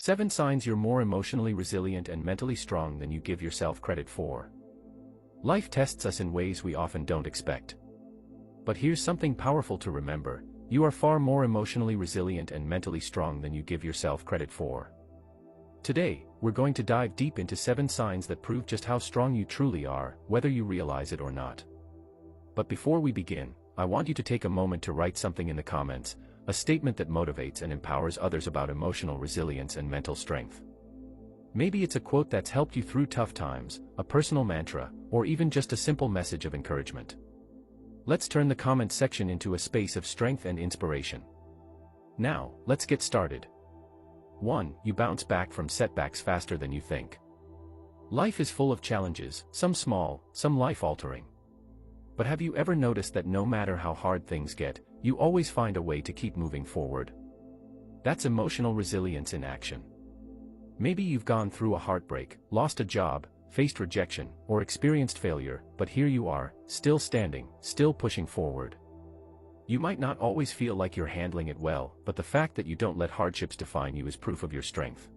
7 signs you're more emotionally resilient and mentally strong than you give yourself credit for. Life tests us in ways we often don't expect. But here's something powerful to remember: you are far more emotionally resilient and mentally strong than you give yourself credit for. Today, we're going to dive deep into 7 signs that prove just how strong you truly are, whether you realize it or not. But before we begin, I want you to take a moment to write something in the comments, a statement that motivates and empowers others about emotional resilience and mental strength. Maybe it's a quote that's helped you through tough times, a personal mantra, or even just a simple message of encouragement. Let's turn the comments section into a space of strength and inspiration. Now, let's get started. 1. You bounce back from setbacks faster than you think. Life is full of challenges, some small, some life-altering. But have you ever noticed that no matter how hard things get, you always find a way to keep moving forward? That's emotional resilience in action. Maybe you've gone through a heartbreak, lost a job, faced rejection, or experienced failure, but here you are, still standing, still pushing forward. You might not always feel like you're handling it well, but the fact that you don't let hardships define you is proof of your strength.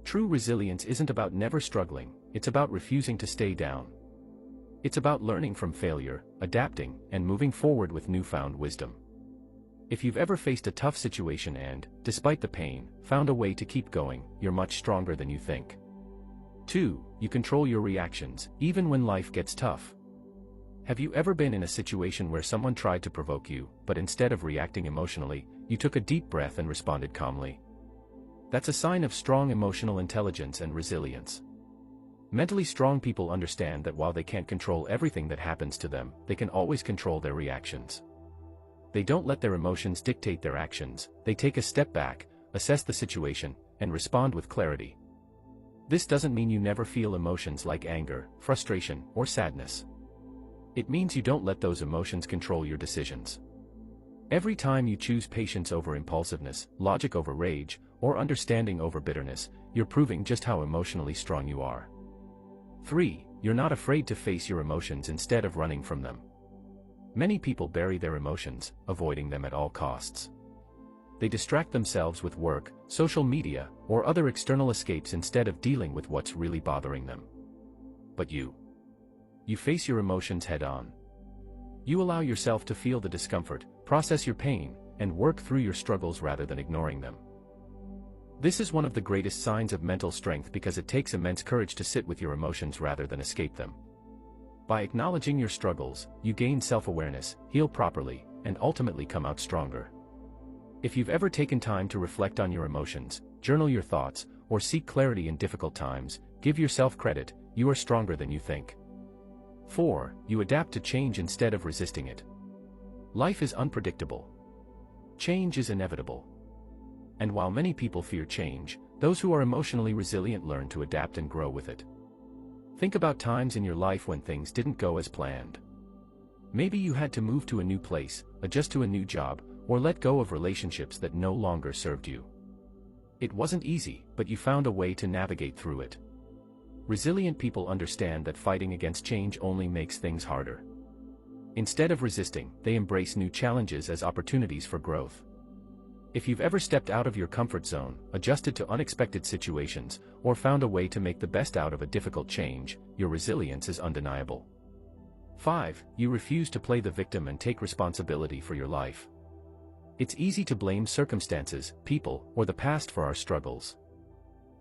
True resilience isn't about never struggling, it's about refusing to stay down. It's about learning from failure, adapting, and moving forward with newfound wisdom. If you've ever faced a tough situation and, despite the pain, found a way to keep going, you're much stronger than you think. 2. You control your reactions, even when life gets tough. Have you ever been in a situation where someone tried to provoke you, but instead of reacting emotionally, you took a deep breath and responded calmly? That's a sign of strong emotional intelligence and resilience. Mentally strong people understand that while they can't control everything that happens to them, they can always control their reactions. They don't let their emotions dictate their actions, they take a step back, assess the situation, and respond with clarity. This doesn't mean you never feel emotions like anger, frustration, or sadness. It means you don't let those emotions control your decisions. Every time you choose patience over impulsiveness, logic over rage, or understanding over bitterness, you're proving just how emotionally strong you are. 3. You're not afraid to face your emotions instead of running from them. Many people bury their emotions, avoiding them at all costs. They distract themselves with work, social media, or other external escapes instead of dealing with what's really bothering them. But you face your emotions head-on. You allow yourself to feel the discomfort, process your pain, and work through your struggles rather than ignoring them. This is one of the greatest signs of mental strength because it takes immense courage to sit with your emotions rather than escape them. By acknowledging your struggles, you gain self-awareness, heal properly, and ultimately come out stronger. If you've ever taken time to reflect on your emotions, journal your thoughts, or seek clarity in difficult times, give yourself credit, you are stronger than you think. 4. You adapt to change instead of resisting it. Life is unpredictable. Change is inevitable. And while many people fear change, those who are emotionally resilient learn to adapt and grow with it. Think about times in your life when things didn't go as planned. Maybe you had to move to a new place, adjust to a new job, or let go of relationships that no longer served you. It wasn't easy, but you found a way to navigate through it. Resilient people understand that fighting against change only makes things harder. Instead of resisting, they embrace new challenges as opportunities for growth. If you've ever stepped out of your comfort zone, adjusted to unexpected situations, or found a way to make the best out of a difficult change, your resilience is undeniable. 5. You refuse to play the victim and take responsibility for your life. It's easy to blame circumstances, people, or the past for our struggles.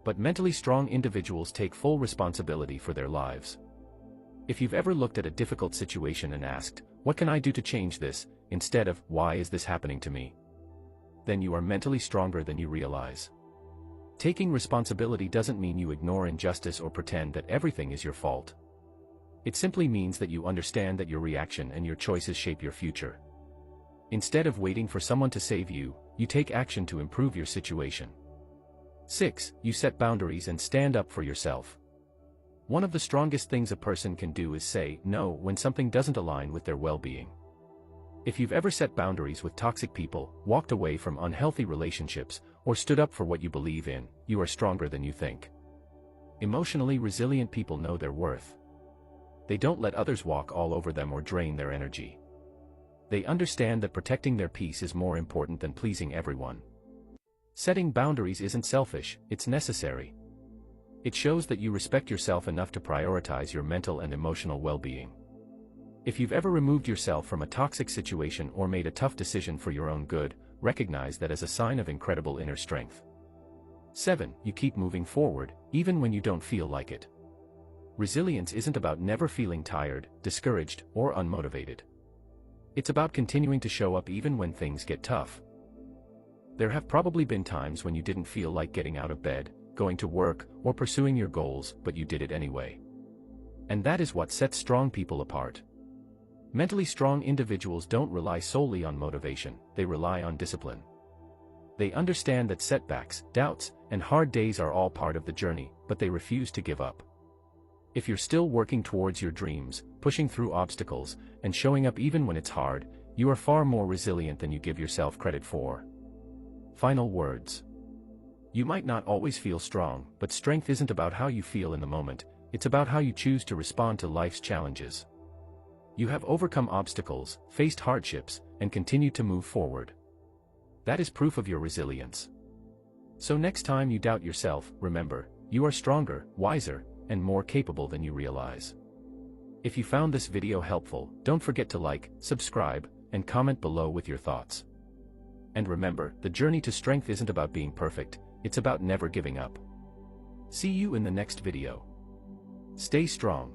But mentally strong individuals take full responsibility for their lives. If you've ever looked at a difficult situation and asked, "What can I do to change this?" instead of, "Why is this happening to me?" then you are mentally stronger than you realize. Taking responsibility doesn't mean you ignore injustice or pretend that everything is your fault. It simply means that you understand that your reaction and your choices shape your future. Instead of waiting for someone to save you, you take action to improve your situation. 6. You set boundaries and stand up for yourself. One of the strongest things a person can do is say no when something doesn't align with their well-being. If you've ever set boundaries with toxic people, walked away from unhealthy relationships, or stood up for what you believe in, you are stronger than you think. Emotionally resilient people know their worth. They don't let others walk all over them or drain their energy. They understand that protecting their peace is more important than pleasing everyone. Setting boundaries isn't selfish, it's necessary. It shows that you respect yourself enough to prioritize your mental and emotional well-being. If you've ever removed yourself from a toxic situation or made a tough decision for your own good, recognize that as a sign of incredible inner strength. 7. You keep moving forward, even when you don't feel like it. Resilience isn't about never feeling tired, discouraged, or unmotivated. It's about continuing to show up even when things get tough. There have probably been times when you didn't feel like getting out of bed, going to work, or pursuing your goals, but you did it anyway. And that is what sets strong people apart. Mentally strong individuals don't rely solely on motivation, they rely on discipline. They understand that setbacks, doubts, and hard days are all part of the journey, but they refuse to give up. If you're still working towards your dreams, pushing through obstacles, and showing up even when it's hard, you are far more resilient than you give yourself credit for. Final words. You might not always feel strong, but strength isn't about how you feel in the moment, it's about how you choose to respond to life's challenges. You have overcome obstacles, faced hardships, and continued to move forward. That is proof of your resilience. So next time you doubt yourself, remember, you are stronger, wiser, and more capable than you realize. If you found this video helpful, don't forget to like, subscribe, and comment below with your thoughts. And remember, the journey to strength isn't about being perfect, it's about never giving up. See you in the next video. Stay strong.